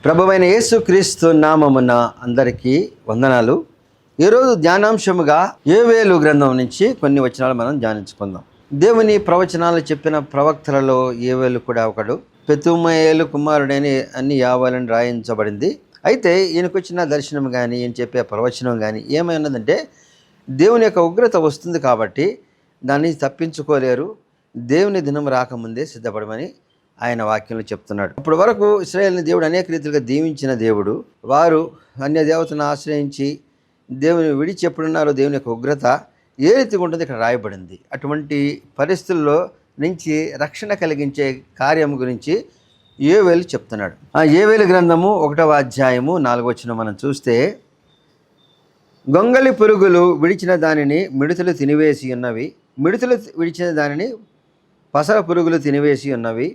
ప్రభువైన యేసుక్రీస్తు నామమున అందరికీ వందనాలు. ఈరోజు ధ్యానాంశముగా యోవేలు గ్రంథం నుంచి కొన్ని వచనాలు మనం ధ్యానించుకుందాం. దేవుని ప్రవచనాలు చెప్పిన ప్రవక్తలలో యోవేలు కూడా ఒకడు. పెతుమయేలు కుమారుడని అన్ని యావాలని రాయించబడింది. అయితే ఈయనకు వచ్చిన దర్శనం కానీ ఈయన చెప్పే ప్రవచనం కానీ ఏమైనదంటే దేవుని యొక్క ఉగ్రత వస్తుంది కాబట్టి దాన్ని తప్పించుకోలేరు. దేవుని దినం రాకముందే సిద్ధపడమని ఆయన వాక్యంలో చెప్తున్నాడు. అప్పటి వరకు ఇశ్రాయేలుని దేవుడు అనేక రీతిగా దీవించిన దేవుడు. వారు అన్య దేవతను ఆశ్రయించి దేవుని విడిచి ఎప్పుడున్నారో దేవుని యొక్క ఉగ్రత ఏ రీతిగా ఉంటుందో ఇక్కడ రాయబడింది. అటువంటి పరిస్థితుల్లో నుంచి రక్షణ కలిగించే కార్యం గురించి యోవేలు చెప్తున్నాడు. ఆ యోవేలు గ్రంథము 1వ అధ్యాయము 4వ వచనం మనం చూస్తే, గొంగళి పురుగులు విడిచిన దానిని మిడతలు తినివేసి ఉన్నవి, మిడతలు విడిచిన దానిని పసర పురుగులు తినివేసి ఉన్నవి,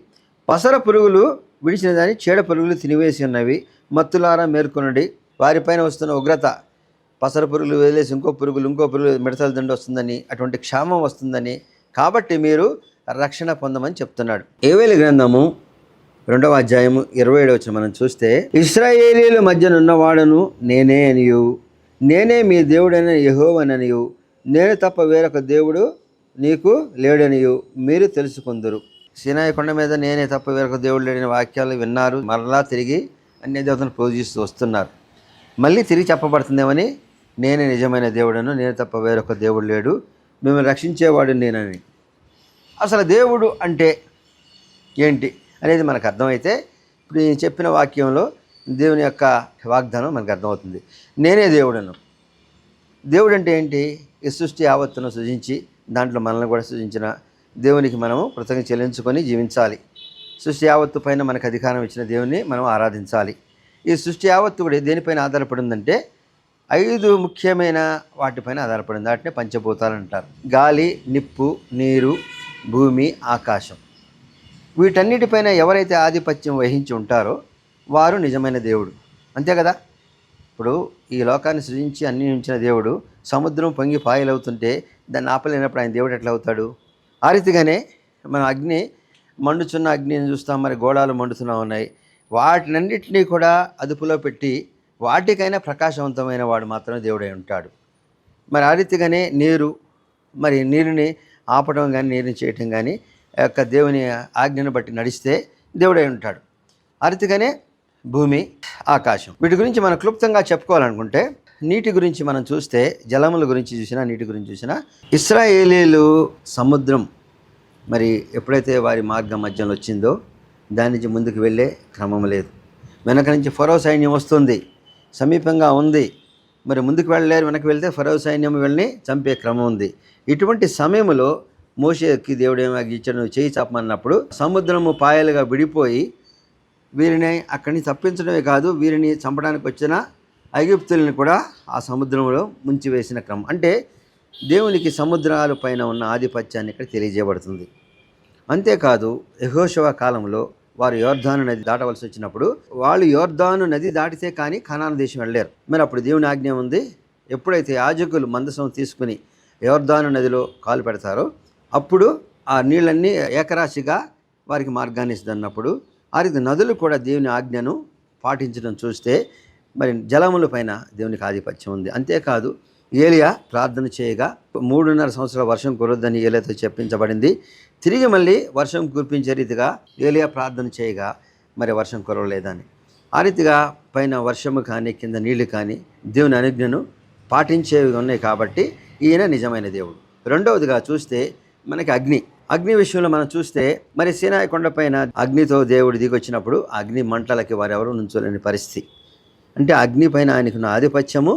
పసర పురుగులు విడిచిన దాన్ని చీడ పురుగులు తినివేసి ఉన్నవి. మత్తులారా మేల్కొనుడి, వారిపైన వస్తున్న ఉగ్రత, పసర పురుగులు వదిలేసి ఇంకో పురుగులు మిడతల దండు వస్తుందని, అటువంటి క్షామం వస్తుందని, కాబట్టి మీరు రక్షణ పొందమని చెప్తున్నాడు. యోవేలు గ్రంథము 2వ అధ్యాయము 27వ వచనం మనం చూస్తే, ఇశ్రాయేలీల మధ్యనున్నవాడను నేనే అనియు, నేనే మీ దేవుడైన యెహోవాననియు, నేను తప్ప వేరొక దేవుడు నీకు లేడనియు మీరు తెలుసుకుందురు. సీనాయి కొండ మీద నేనే తప్ప వేరొక దేవుడు లేడని వాక్యాలు విన్నారు. మరలా తిరిగి అన్య దేవతను పూజిస్తూ వస్తున్నారు. మళ్ళీ తిరిగి చెప్పబడుతుందేమని, నేనే నిజమైన దేవుడను, నేను తప్ప వేరొక దేవుడు లేడు, మిమ్మల్ని రక్షించేవాడు నేనని. అసలు దేవుడు అంటే ఏంటి అనేది మనకు అర్థమైతే ఇప్పుడు నేను చెప్పిన వాక్యంలో దేవుని యొక్క వాగ్దానం మనకు అర్థమవుతుంది. నేనే దేవుడను. దేవుడు అంటే ఏంటి? ఈ సృష్టి యావత్తును సృజించి దాంట్లో మనల్ని కూడా సృజించిన దేవునికి మనము కృతజ్ఞత చెల్లించుకొని జీవించాలి. సృష్టి యావత్తు పైన మనకు అధికారం ఇచ్చిన దేవుని మనం ఆరాధించాలి. ఈ సృష్టి యావత్తు కూడా దేనిపైన ఆధారపడిందంటే 5 ముఖ్యమైన వాటిపైన ఆధారపడింది. వాటిని పంచభూతాలు అంటారు. గాలి, నిప్పు, నీరు, భూమి, ఆకాశం. వీటన్నిటిపైన ఎవరైతే ఆధిపత్యం వహించి ఉంటారో వారు నిజమైన దేవుడు. అంతే కదా. ఇప్పుడు ఈ లోకాన్ని సృజించి అన్ని ఉంచిన దేవుడు సముద్రం పొంగి పాయలవుతుంటే దాన్ని ఆపలేనప్పుడు ఆయన దేవుడు ఎట్లా అవుతాడు? ఆ రీతిగానే మన మండుచున్న అగ్నిని చూస్తాం, మరి గోళాలు మండుతూనే ఉన్నాయి. వాటినన్నిటినీ కూడా అదుపులో పెట్టి వాటికైనా ప్రకాశవంతమైన వాడు మాత్రమే దేవుడై ఉంటాడు. మరి ఆ రీతిగానే మరి నీరుని ఆపడం కానీ నీరుని చేయటం కానీ యొక్క దేవుని ఆజ్ఞను బట్టి నడిస్తే దేవుడై ఉంటాడు. ఆ రీతిగానే భూమి, ఆకాశం. వీటి గురించి మనం క్లుప్తంగా చెప్పుకోవాలనుకుంటే, నీటి గురించి మనం చూస్తే, జలముల గురించి చూసినా, నీటి గురించి చూసినా, ఇశ్రాయేలీలు సముద్రం మరి ఎప్పుడైతే వారి మార్గం మధ్యలో వచ్చిందో దాని నుంచి ముందుకు వెళ్ళే క్రమం లేదు. వెనక నుంచి ఫరో సైన్యం వస్తుంది, సమీపంగా ఉంది. మరి ముందుకు వెళ్ళలేరు. వెనక్కి వెళ్తే ఫరో సైన్యం వెళ్ళి చంపే క్రమం ఉంది. ఇటువంటి సమయంలో మోషేకి దేవుడు ఏమి ఆజ్ఞించాడు? నువ్వు చేయి చాపమన్నప్పుడు సముద్రము పాయలుగా విడిపోయి వీరిని అక్కడి నుంచి తప్పించడమే కాదు, వీరిని చంపడానికి వచ్చిన ఐగుప్తుల్ని కూడా ఆ సముద్రంలో ముంచివేసిన క్రమం. అంటే దేవునికి సముద్రాల పైన ఉన్న ఆధిపత్యాన్ని ఇక్కడ తెలియజేయబడుతుంది. అంతేకాదు, యెహోషువ కాలంలో వారు యోర్దాను నది దాటవలసి వచ్చినప్పుడు వాళ్ళు యోర్దాను నది దాటితే కానీ కనాను దేశం వెళ్ళలేరు. మరి అప్పుడు దేవుని ఆజ్ఞ ఉంది, ఎప్పుడైతే యాజకులు మందసం తీసుకుని యోర్దాను నదిలో కాలు పెడతారో అప్పుడు ఆ నీళ్ళన్నీ ఏకరాశిగా వారికి మార్గాన్ని ఇస్తున్నప్పుడు ఆ రీతి నదులు కూడా దేవుని ఆజ్ఞను పాటించడం చూస్తే మరి జలముల పైన దేవునికి ఆధిపత్యం ఉంది. అంతేకాదు, ఏలియా ప్రార్థన చేయగా 3.5 సంవత్సరాల వర్షం కురవద్దని ఏలియాతో చెప్పించబడింది. తిరిగి మళ్ళీ వర్షం కురిపించే రీతిగా ఏలియా ప్రార్థన చేయగా మరి వర్షం కురవలేదని. ఆ రీతిగా పైన వర్షము కానీ కింద నీళ్లు కానీ దేవుని అనుజ్ఞను పాటించేవి ఉన్నాయి. కాబట్టి ఈయన నిజమైన దేవుడు. రెండవదిగా చూస్తే మనకి అగ్ని విషయంలో మనం చూస్తే, మరి సీనాయి కొండపైన అగ్నితో దేవుడు దిగొచ్చినప్పుడు అగ్ని మంటలకి వారెవరూ నుంచోలేని పరిస్థితి. అంటే అగ్ని పైన ఆయనకున్న ఆధిపత్యము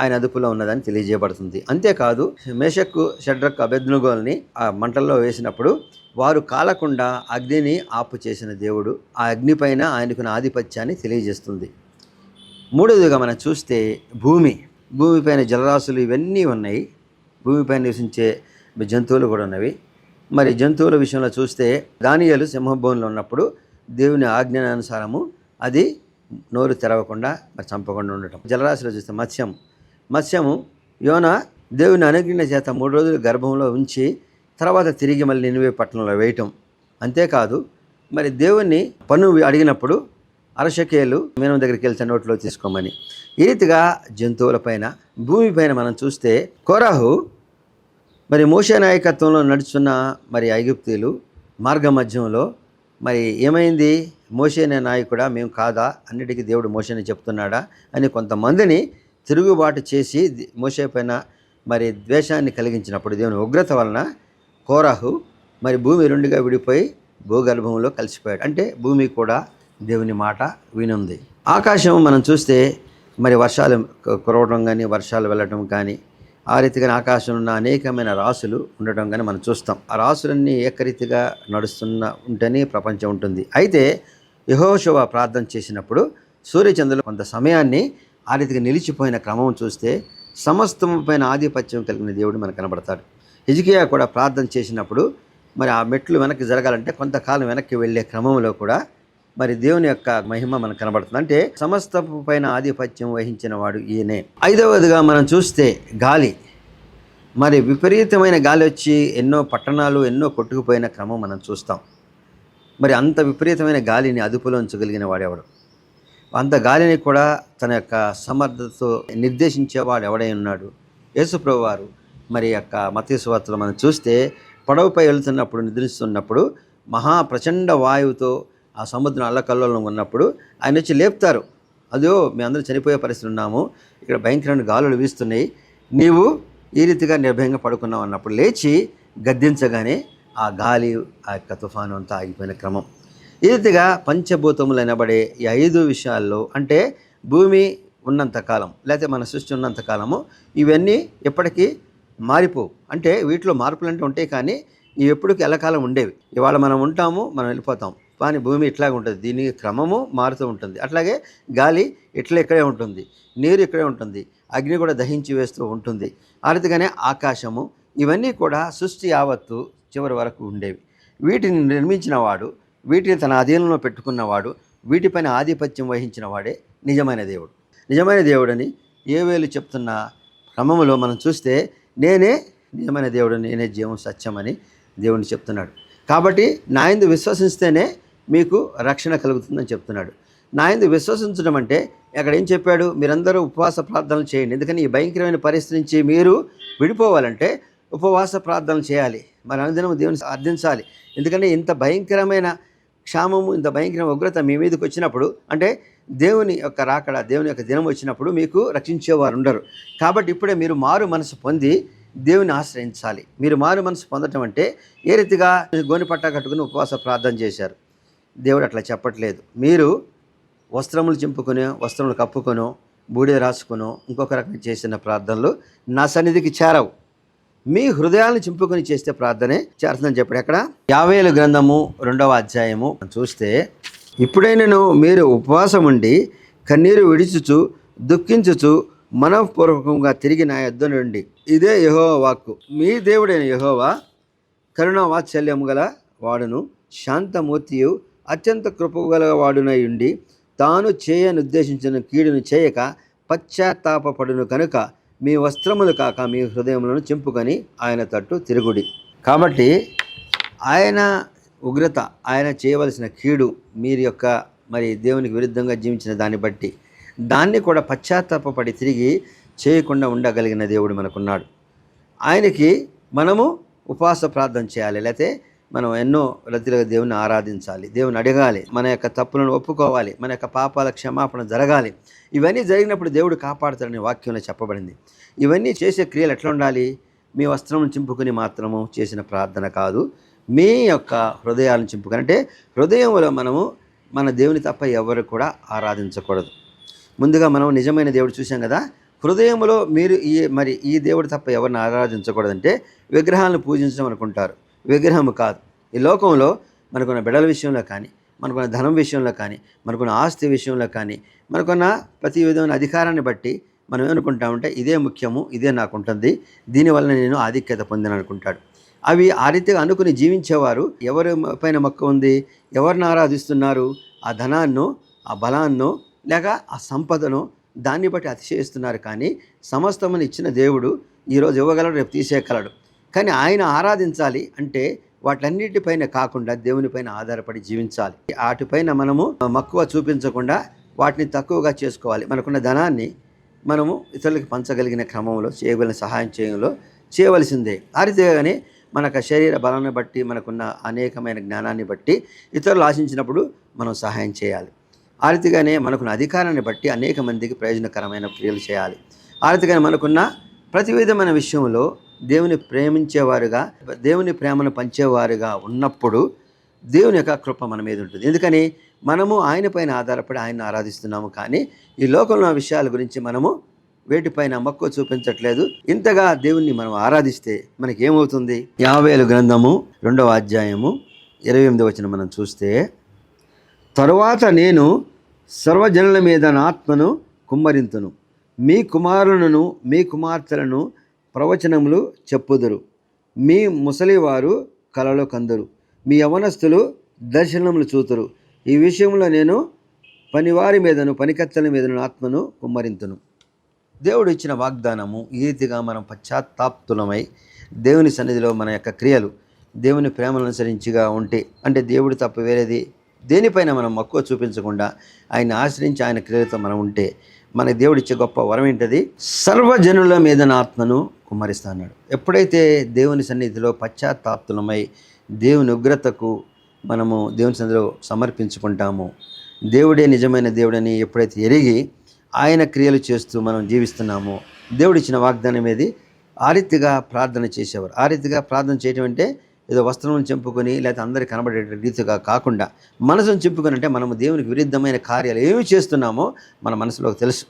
ఆయన అదుపులో ఉన్నదని తెలియజేయబడుతుంది. అంతేకాదు, మేషక్కు, షడ్రక్, అబేద్నెగోల్ని ఆ మంటల్లో వేసినప్పుడు వారు కాలకుండా అగ్నిని ఆపు చేసిన దేవుడు ఆ అగ్ని పైన ఆయనకున్న ఆధిపత్యాన్ని తెలియజేస్తుంది. మూడవదిగా మనం చూస్తే భూమిపైన జలరాశులు ఇవన్నీ ఉన్నాయి. భూమిపైన నివసించే జంతువులు కూడా ఉన్నవి. మరి జంతువుల విషయంలో చూస్తే దానియేలు సింహభవనంలో ఉన్నప్పుడు దేవుని ఆజ్ఞానుసారము అది నోరు తెరవకుండా మరి చంపకుండా ఉండటం. జలరాశిలో చూస్తే మత్స్యము యోనా దేవుని అనుజ్ఞ చేత 3 రోజులు గర్భంలో ఉంచి తర్వాత తిరిగి మళ్ళీ నినివే పట్టణంలో వేయటం. అంతేకాదు, మరి దేవుణ్ణి పన్ను అడిగినప్పుడు అరశకేలు మీనం దగ్గరికి వెళ్తే నోట్లో తీసుకోమని. ఈ రీతిగా జంతువులపైన, భూమిపైన మనం చూస్తే కోరాహు మరి మోషే నాయకత్వంలో నడుచున్న మరి ఐగుప్తీయులు మార్గ మధ్యంలో మరి ఏమైంది? మోషే అనే నాయకుడా, మేము కాదా, అన్నిటికీ దేవుడు మోషేని చెప్తున్నాడా అని కొంతమందిని తిరుగుబాటు చేసి మోషే పైన మరి ద్వేషాన్ని కలిగించినప్పుడు దేవుని ఉగ్రత వలన కోరాహు మరి భూమి రెండుగా విడిపోయి భూగర్భంలో కలిసిపోయాడు. అంటే భూమి కూడా దేవుని మాట వినుంది. ఆకాశం మనం చూస్తే మరి వర్షాలు కురవడం కానీ, వర్షాలు వెళ్ళటం కానీ, ఆ రీతిగా ఆకాశంలో ఉన్న అనేకమైన రాసులు ఉండటం కానీ మనం చూస్తాం. ఆ రాసులన్నీ ఏకరీతిగా నడుస్తున్న ఉంటేనే ప్రపంచం ఉంటుంది. అయితే యెహోషువ ప్రార్థన చేసినప్పుడు సూర్యచంద్రులు కొంత సమయాన్ని ఆ రీతిగా నిలిచిపోయిన క్రమం చూస్తే సమస్తం పైన ఆధిపత్యం కలిగిన దేవుడు మనకు కనబడతాడు. హిజ్కియా కూడా ప్రార్థన చేసినప్పుడు మరి ఆ మెట్లు వెనక్కి జరగాలంటే కొంతకాలం వెనక్కి వెళ్ళే క్రమంలో కూడా మరి దేవుని యొక్క మహిమ మనకు కనబడుతుంది. అంటే సమస్తపు పైన ఆధిపత్యం వహించిన వాడు ఈయనే. ఐదవదిగా మనం చూస్తే గాలి. మరి విపరీతమైన గాలి వచ్చి ఎన్నో పట్టణాలు ఎన్నో కొట్టుకుపోయిన క్రమం మనం చూస్తాం. మరి అంత విపరీతమైన గాలిని అదుపులో ఉంచగలిగిన వాడెవడు? అంత గాలిని కూడా తన యొక్క సమర్థతతో నిర్దేశించేవాడు ఎవడై ఉన్నాడు? యేసుప్రభువు వారు మరి యొక్క మత్తయి సువార్తలో మనం చూస్తే పడవపై వెళ్తున్నప్పుడు, నిద్రిస్తున్నప్పుడు ప్రచండ వాయువుతో ఆ సముద్రం అల్లకల్లోలం ఉన్నప్పుడు ఆయన వచ్చి లేపుతారు. అదో మేము అందరం చనిపోయే పరిస్థితి ఉన్నాము, ఇక్కడ భయంకరమైన గాలులు వీస్తున్నాయి, నీవు ఈ రీతిగా నిర్భయంగా పడుకున్నావు అన్నప్పుడు లేచి గద్దించగానే ఆ గాలి, ఆ యొక్క తుఫాను అంతా ఆగిపోయిన క్రమం. ఈ రీతిగా పంచభూతములు అనబడే ఈ 5 విషయాల్లో, అంటే భూమి ఉన్నంతకాలం లేకపోతే మన సృష్టి ఉన్నంతకాలము ఇవన్నీ ఎప్పటికీ మారిపోవు. అంటే వీటిలో మార్పులు అంటే ఉంటాయి, కానీ ఇవి ఎప్పటికీ ఎల్లకాలం ఉండేవి. ఇవాళ మనం ఉంటాము, మనం వెళ్ళిపోతాం, కానీ భూమి ఇట్లాగే ఉంటుంది, దీని క్రమము మారుతూ ఉంటుంది. అట్లాగే గాలి ఇక్కడే ఉంటుంది, నీరు ఇక్కడే ఉంటుంది, అగ్ని కూడా దహించి వేస్తూ ఉంటుంది. ఆ రీతిగానే ఆకాశము, ఇవన్నీ కూడా సృష్టి యావత్తు చివరి వరకు ఉండేవి. వీటిని నిర్మించిన వాడు, వీటిని తన అధీనంలో పెట్టుకున్నవాడు, వీటిపైన ఆధిపత్యం వహించిన వాడే నిజమైన దేవుడు. నిజమైన దేవుడని యోవేలు చెప్తున్న క్రమంలో మనం చూస్తే నేనే నిజమైన దేవుడు, నేనే జీవం, సత్యం అని దేవుడిని చెప్తున్నాడు. కాబట్టి నా యందు విశ్వసిస్తేనే మీకు రక్షణ కలుగుతుందని చెప్తున్నాడు. నా యందు విశ్వసించడం అంటే అక్కడ ఏం చెప్పాడు? మీరందరూ ఉపవాస ప్రార్థనలు చేయండి. ఎందుకని ఈ భయంకరమైన పరిస్థితి నుంచి మీరు విడిపోవాలంటే ఉపవాస ప్రార్థనలు చేయాలి, మరి అనుదినం దేవుని అర్థించాలి. ఎందుకంటే ఇంత భయంకరమైన క్షామము, ఇంత భయంకరమైన ఉగ్రత మీ మీదకి వచ్చినప్పుడు, అంటే దేవుని యొక్క రాకడ, దేవుని యొక్క దినం వచ్చినప్పుడు మీకు రక్షించేవారు ఉండరు. కాబట్టి ఇప్పుడే మీరు మారు మనసు పొంది దేవుని ఆశ్రయించాలి. మీరు మారు మనసు పొందటం అంటే ఏ రీతిగా గోనిపట్ట కట్టుకుని ఉపవాస ప్రార్థన చేశారు. దేవుడు అట్లా చెప్పట్లేదు. మీరు వస్త్రములు చింపుకొని, వస్త్రములు కప్పుకొనో, బూడిద రాసుకొనో, ఇంకొక రకంగా చేసిన ప్రార్థనలు నా సన్నిధికి చేరవు. మీ హృదయాలను చింపుకొని చేస్తే ప్రార్థనే చేరుతుందని చెప్పాడు. ఎక్కడ? యావేలు గ్రంథము 2వ అధ్యాయము చూస్తే, ఇప్పుడైనను మీరు ఉపవాసం ఉండి కన్నీరు విడిచుచు దుఃఖించుచు మనఃపూర్వకంగా తిరిగి నా యొద్ద నుండి, ఇదే యెహోవా వాక్కు. మీ దేవుడైన యెహోవా కరుణ వాత్సల్యము గల వాడును, శాంతమూర్తియు అత్యంత కృపగల వాడునై ఉండి తాను చేయనుద్దేశించిన కీడును చేయక పశ్చాత్తాపపడును కనుక మీ వస్త్రములు కాక మీ హృదయములను చింపుకొని ఆయన తట్టు తిరుగుడి. కాబట్టి ఆయన ఉగ్రత, ఆయన చేయవలసిన కీడు, మీరు యొక్క మరి దేవునికి విరుద్ధంగా జీవించిన దాన్ని బట్టి దాన్ని కూడా పశ్చాత్తాపపడి తిరిగి చేయకుండా ఉండగలిగిన దేవుడు మనకున్నాడు. ఆయనకి మనము ఉపవాస ప్రార్థన చేయాలి, లేకపోతే మనం ఎన్నో రతిలుగా దేవుని ఆరాధించాలి, దేవుని అడగాలి, మన యొక్క తప్పులను ఒప్పుకోవాలి, మన యొక్క పాపాల క్షమాపణ జరగాలి. ఇవన్నీ జరిగినప్పుడు దేవుడు కాపాడుతాడని వాక్యంలో చెప్పబడింది. ఇవన్నీ చేసే క్రియలు ఎట్లా ఉండాలి? మీ వస్త్రం చింపుకుని మాత్రము చేసిన ప్రార్థన కాదు, మీ యొక్క హృదయాలను చింపుకొని. అంటే హృదయంలో మనము మన దేవుని తప్ప ఎవరు కూడా ఆరాధించకూడదు. ముందుగా మనం నిజమైన దేవుడు చూసాం కదా. హృదయంలో మీరు ఈ దేవుడు తప్ప ఎవరిని ఆరాధించకూడదంటే విగ్రహాలను పూజించడం అనుకుంటారు. విగ్రహం కాదు. ఈ లోకంలో మనకున్న బిడ్డల విషయంలో కానీ, మనకున్న ధనం విషయంలో కానీ, మనకున్న ఆస్తి విషయంలో కానీ, మనకున్న ప్రతి విధమైన అధికారాన్ని బట్టి మనం ఏమనుకుంటామంటే ఇదే ముఖ్యము, ఇదే నాకు ఉంటుంది, దీనివల్ల నేను ఆధిక్యత పొందిన అనుకుంటాడు. అవి ఆ రీతిగా అనుకుని జీవించేవారు ఎవరి పైన మక్కువ ఉంది? ఎవరిని ఆరాధిస్తున్నారు? ఆ ధనాన్నో, ఆ బలాన్నో, లేక ఆ సంపదను, దాన్ని బట్టి అతిశయిస్తున్నారు. కానీ సమస్తమును ఇచ్చిన దేవుడు ఈరోజు ఇవ్వగలడు, రేపు తీసేయగలడు. కానీ ఆయన ఆరాధించాలి అంటే వాటన్నిటిపైన కాకుండా దేవునిపైన ఆధారపడి జీవించాలి. వాటిపైన మనము మక్కువ చూపించకుండా వాటిని తక్కువగా చేసుకోవాలి. మనకున్న ధనాన్ని మనము ఇతరులకు పంచగలిగిన క్రమంలో చేయగలిగిన సహాయం చేయవలసిందే. ఆ రీతిగానే మనకు శరీర బలాన్ని బట్టి మనకున్న అనేకమైన జ్ఞానాన్ని బట్టి ఇతరులు ఆశించినప్పుడు మనం సహాయం చేయాలి. ఆ రీతిగానే మనకున్న అధికారాన్ని బట్టి అనేక మందికి ప్రయోజనకరమైన క్రియలు చేయాలి. ఆ రీతిగానే మనకున్న ప్రతి విధమైన విషయంలో దేవుని ప్రేమించేవారుగా, దేవుని ప్రేమను పంచేవారుగా ఉన్నప్పుడు దేవుని యొక్క కృప మన మీద ఉంటుంది. ఎందుకని మనము ఆయన పైన ఆధారపడి ఆయన్ని ఆరాధిస్తున్నాము. కానీ ఈ లోకంలో విషయాల గురించి మనము వేటిపైన మక్కువ చూపించట్లేదు. ఇంతగా దేవుణ్ణి మనం ఆరాధిస్తే మనకి ఏమవుతుంది? యావేలు గ్రంథము 2వ అధ్యాయము 28వ వచనం మనం చూస్తే, తరువాత నేను సర్వజనుల మీద నా ఆత్మను కుమ్మరింతును, మీ కుమారులను మీ కుమార్తెలను ప్రవచనములు చెప్పుదురు, మీ ముసలివారు కలలు కందురు, మీ యవనస్తులు దర్శనములు చూతురు. ఈ విషయంలో నేను పనివారి మీదను పనికత్తెల మీదను ఆత్మను కుమ్మరింతును. దేవుడు ఇచ్చిన వాగ్దానము ఈ రీతిగా మనం పశ్చాత్తాప్తులమై దేవుని సన్నిధిలో మన యొక్క క్రియలు దేవుని ప్రేమను అనుసరించిగా ఉంటే, అంటే దేవుడు తప్ప వేరేది దేనిపైన మనం మక్కువ చూపించకుండా ఆయన ఆశ్రయించి ఆయన క్రియలతో మనం ఉంటే మన దేవుడు ఇచ్చే గొప్ప వరం ఏంటది? సర్వజనుల మీద నా ఆత్మను కుమ్మరిస్తా అన్నాడు. ఎప్పుడైతే దేవుని సన్నిధిలో పశ్చాత్తాప్తులమై దేవుని ఉగ్రతకు మనము దేవుని సన్నిధిలో సమర్పించుకుంటామో, దేవుడే నిజమైన దేవుడని ఎప్పుడైతే ఎరిగి ఆయన క్రియలు చేస్తూ మనం జీవిస్తున్నామో, దేవుడు ఇచ్చిన వాగ్దానం ఏది? ఆ రీతిగా ప్రార్థన చేసేవారు. ఆ రీతిగా ప్రార్థన చేయటం అంటే ఏదో వస్త్రం చెంపుకొని లేకపోతే అందరికీ కనబడే రీతిగా కాకుండా మనసును చెప్పుకొని, అంటే మనము దేవునికి విరుద్ధమైన కార్యాలు ఏమి చేస్తున్నామో మన మనసులోకి తెలుసు.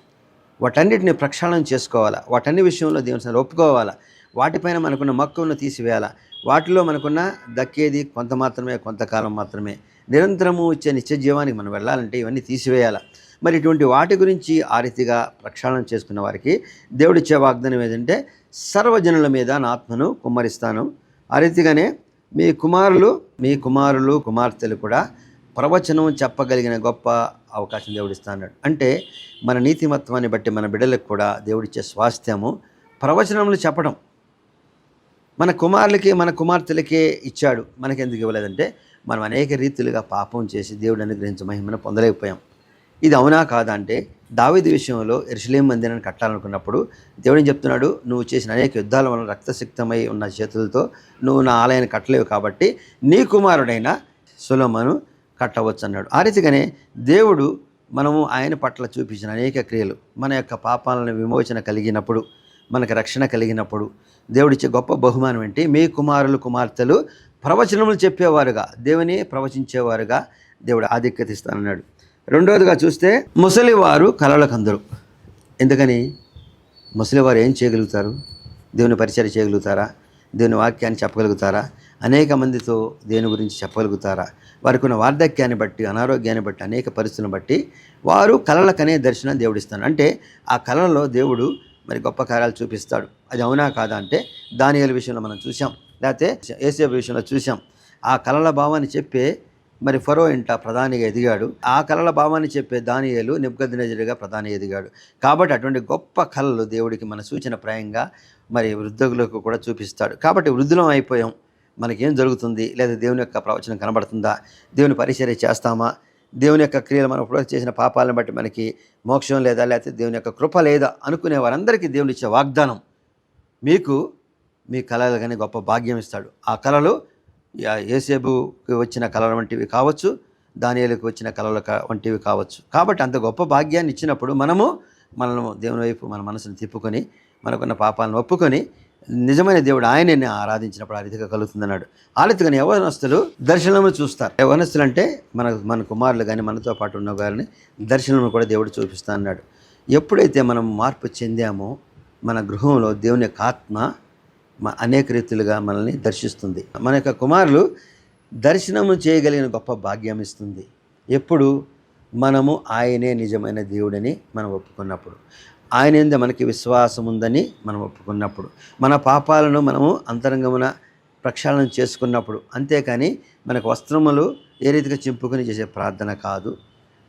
వాటన్నిటిని ప్రక్షాళన చేసుకోవాలా, వాటన్ని విషయంలో దేవుని సన్నిధిలో ఒప్పుకోవాలా, వాటిపైన మనకున్న మక్కువను తీసివేయాలా. వాటిలో మనకున్న దక్కేది కొంత మాత్రమే, కొంతకాలం మాత్రమే. నిరంతరము ఇచ్చే నిత్య జీవానికి మనం వెళ్ళాలంటే ఇవన్నీ తీసివేయాలా. మరి ఇటువంటి వాటి గురించి ఆ రీతిగా ప్రక్షాళన చేసుకున్న వారికి దేవుడిచ్చే వాగ్దానం ఏదంటే, సర్వజనుల మీద నా ఆత్మను కుమ్మరిస్తాను. ఆ రీతిగానే మీ కుమారులు కుమార్తెలు కూడా ప్రవచనం చెప్పగలిగిన గొప్ప అవకాశం దేవుడిస్తా అన్నాడు. అంటే మన నీతిమత్వాన్ని బట్టి మన బిడ్డలకు కూడా దేవుడిచ్చే స్వాస్థ్యము ప్రవచనములు చెప్పడం. మన కుమారులకి మన కుమార్తెలకే ఇచ్చాడు, మనకెందుకు ఇవ్వలేదంటే మనం అనేక రీతులుగా పాపం చేసి దేవుడు అనుగ్రహించే మహిమను పొందలేకపోయాం. ఇది అవునా కాదా అంటే, దావీదు విషయంలో యెరూషలేము మందిరాన్ని కట్టాలనుకున్నప్పుడు దేవుడు చెప్తున్నాడు, నువ్వు చేసిన అనేక యుద్ధాల వలన రక్తసిక్తమై ఉన్న చేతులతో నువ్వు నా ఆలయాన్ని కట్టలేవు, కాబట్టి నీ కుమారుడైన సొలొమోను కట్టవచ్చు అన్నాడు. ఆ రీతిగానే దేవుడు మనము ఆయన పట్ల చూపించిన అనేక క్రియలు, మన యొక్క పాపాలను విమోచన కలిగినప్పుడు, మనకు రక్షణ కలిగినప్పుడు దేవుడిచ్చే గొప్ప బహుమానం ఏంటి? మీ కుమార్తెలు ప్రవచనములు చెప్పేవారుగా, దేవుని ప్రవచించేవారుగా దేవుడు ఆధిక్యత ఇస్తానన్నాడు. రెండవదిగా చూస్తే ముసలివారు కలల కందరు. ఎందుకని? ముసలివారు ఏం చేయగలుగుతారు? దేవుని పరిచర్య చేయగలుగుతారా? దేవుని వాక్యాన్ని చెప్పగలుగుతారా? అనేక మందితో దేవుని గురించి చెప్పగలుగుతారా? వారికి ఉన్న వార్ధక్యాన్ని బట్టి, అనారోగ్యాన్ని బట్టి, అనేక పరిస్థితులను బట్టి వారు కలలకనే దర్శనం దేవుడిస్తాడు. అంటే ఆ కళలలో దేవుడు మరి గొప్ప కార్యాలు చూపిస్తాడు. అది అవునా కాదా అంటే, దానియేలు విషయంలో మనం చూసాం, లేకపోతే యోసేపు విషయంలో చూసాం. ఆ కళల భావాన్ని చెప్పే మరి ఫరో ఇంట ప్రధానిగా ఎదిగాడు. ఆ కళల భావాన్ని చెప్పే దానియేలు నెబుకద్నెజరుగా ప్రధాని ఎదిగాడు. కాబట్టి అటువంటి గొప్ప కళలు దేవుడికి మన సూచన ప్రాయంగా మరి వృద్ధులకు కూడా చూపిస్తాడు. కాబట్టి వృద్ధులం అయిపోయాం, మనకేం జరుగుతుంది? లేదా దేవుని యొక్క ప్రవచనం కనబడుతుందా? దేవుని పరిచర్య చేస్తామా? దేవుని యొక్క క్రియలు మనం ఇప్పుడు చేసిన పాపాలను బట్టి మనకి మోక్షం లేదా, లేకపోతే దేవుని యొక్క కృప లేదా అనుకునే వారందరికీ దేవుని ఇచ్చే వాగ్దానం, మీకు మీ కళలు కానీ గొప్ప భాగ్యం ఇస్తాడు. ఆ కళలు యోసేపుకి వచ్చిన కళల వంటివి కావచ్చు, దానియేలుకు వచ్చిన కళల వంటివి కావచ్చు. కాబట్టి అంత గొప్ప భాగ్యాన్ని ఇచ్చినప్పుడు మనము దేవుని వైపు మన మనసును తిప్పుకొని, మనకున్న పాపాలను ఒప్పుకొని నిజమైన దేవుడు ఆయనని ఆరాధించినప్పుడు ఆ రీతిగా కలుగుతుందన్నాడు. ఆ రీతిగా యవనస్తులు దర్శనము చూస్తారు. యవనస్తులు అంటే మన కుమారులు కానీ మనతో పాటు ఉన్న వారిని దర్శనము కూడా దేవుడు చూపిస్తా అన్నాడు. ఎప్పుడైతే మనం మార్పు చెందామో మన గృహంలో దేవుని యొక్క ఆత్మ అనేక రీతులుగా మనల్ని దర్శిస్తుంది. మన యొక్క కుమారులు దర్శనము చేయగలిగిన గొప్ప భాగ్యం ఇస్తుంది. ఎప్పుడు? మనము ఆయనే నిజమైన దేవుడని మనం ఒప్పుకున్నప్పుడు, ఆయన యందు మనకి విశ్వాసం ఉందని మనం ఒప్పుకున్నప్పుడు, మన పాపాలను మనము అంతరంగమున ప్రక్షాళన చేసుకున్నప్పుడు. అంతేకాని మనకు వస్త్రములు ఏ రీతిగా చింపుకొని చేసే ప్రార్థన కాదు.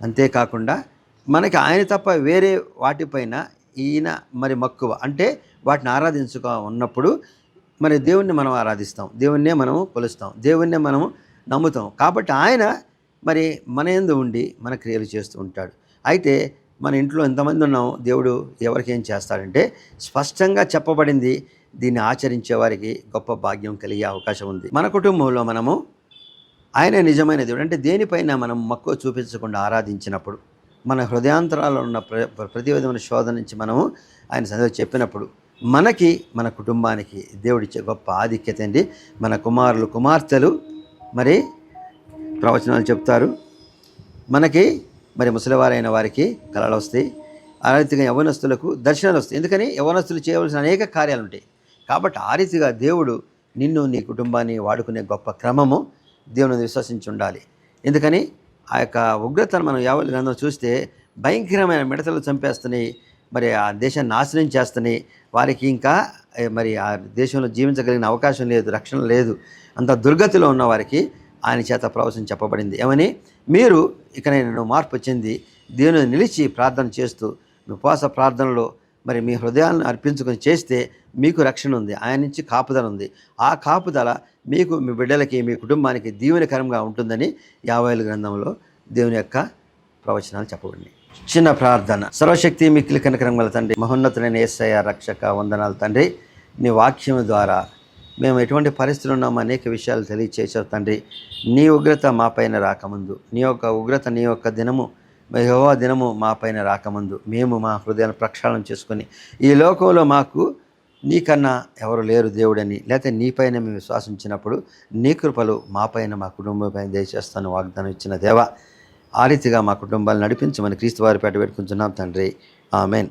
అంతేకాకుండా మనకి ఆయన తప్ప వేరే వాటిపైన ఈయన మరి మక్కువ, అంటే వాటిని ఆరాధించుకో ఉన్నప్పుడు మరి దేవుణ్ణి మనం ఆరాధిస్తాం, దేవుణ్ణే మనము కొలుస్తాం, దేవుణ్ణే మనము నమ్ముతాం. కాబట్టి ఆయన మరి మన యందు ఉండి మన క్రియలు చేస్తూ ఉంటాడు. అయితే మన ఇంట్లో ఎంతమంది ఉన్నాం, దేవుడు ఎవరికి ఏం చేస్తాడంటే స్పష్టంగా చెప్పబడింది. దీన్ని ఆచరించే వారికి గొప్ప భాగ్యం కలిగే అవకాశం ఉంది. మన కుటుంబంలో మనము ఆయనే నిజమైన దేవుడు అంటే దేనిపైన మనం మక్కువ చూపించకుండా ఆరాధించినప్పుడు, మన హృదయాంతరాల్లో ఉన్న ప్రతి విధమైన శోధన నుంచి మనము ఆయన సన్నిధిలో చెప్పినప్పుడు మనకి మన కుటుంబానికి దేవుడిచ్చే గొప్ప ఆధిక్యత అండి. మన కుమారులు కుమార్తెలు మరి ప్రవచనాలు చెప్తారు, మనకి మరి ముసలివారైన వారికి కళలు వస్తాయి, ఆ రీతిగా యవ్వనస్తులకు దర్శనాలు వస్తాయి. ఎందుకని యవ్వనస్తులు చేయవలసిన అనేక కార్యాలు ఉంటాయి. కాబట్టి ఆ రీతిగా దేవుడు నిన్ను నీ కుటుంబాన్ని వాడుకునే గొప్ప క్రమము దేవుని విశ్వసించి ఉండాలి. ఎందుకని ఆ యొక్క ఉగ్రతను మనం యావల్ గ్రంథం చూస్తే భయంకరమైన మిడతలు చంపేస్తున్నాయి, మరి ఆ దేశాన్ని నాశనం చేస్తున్నాయి. వారికి ఇంకా మరి ఆ దేశంలో జీవించగలిగిన అవకాశం లేదు, రక్షణ లేదు. అంత దుర్గతిలో ఉన్న వారికి ఆయన చేత ప్రవచనం చెప్పబడింది. ఏమని? మీరు ఇక నేను మార్పు చెంది దేవుని నిలిచి ప్రార్థన చేస్తూ ఉపవాస ప్రార్థనలో మరి మీ హృదయాలను అర్పించుకొని చేస్తే మీకు రక్షణ ఉంది, ఆయన నుంచి కాపుదల ఉంది. ఆ కాపుదల మీకు, మీ బిడ్డలకి, మీ కుటుంబానికి దీవెనకరంగా ఉంటుందని యావేలు గ్రంథంలో దేవుని యొక్క ప్రవచనాలు చెప్పబడినాయి. చిన్న ప్రార్థన. సర్వశక్తి మిక్కిలి కనికరం గల తండ్రి, మహోన్నతుడైన యేసయ్య రక్షక, వందనాలు తండ్రి. నీ వాక్యం ద్వారా మేము ఎటువంటి పరిస్థితులు ఉన్నామో అనేక విషయాలు తెలియచేసావు తండ్రి. నీ ఉగ్రత మా పైన రాకముందు, నీ యొక్క ఉగ్రత, నీ యొక్క దినము, యెహోవా దినము మా పైన రాకముందు మేము మా హృదయాన్ని ప్రక్షాళన చేసుకొని ఈ లోకంలో మాకు నీకన్నా ఎవరు లేరు దేవుడని, లేకపోతే నీపైన మేము విశ్వాసించినప్పుడు నీ కృపలు మా పైన, మా కుటుంబం పైన దయచేస్తాను వాగ్దానం ఇచ్చిన దేవా. ఆ రీతిగా మా కుటుంబాలు నడిపించమని క్రీస్తు వారి పేట పెట్టుకుంటున్నాం తండ్రి. ఆమెన్.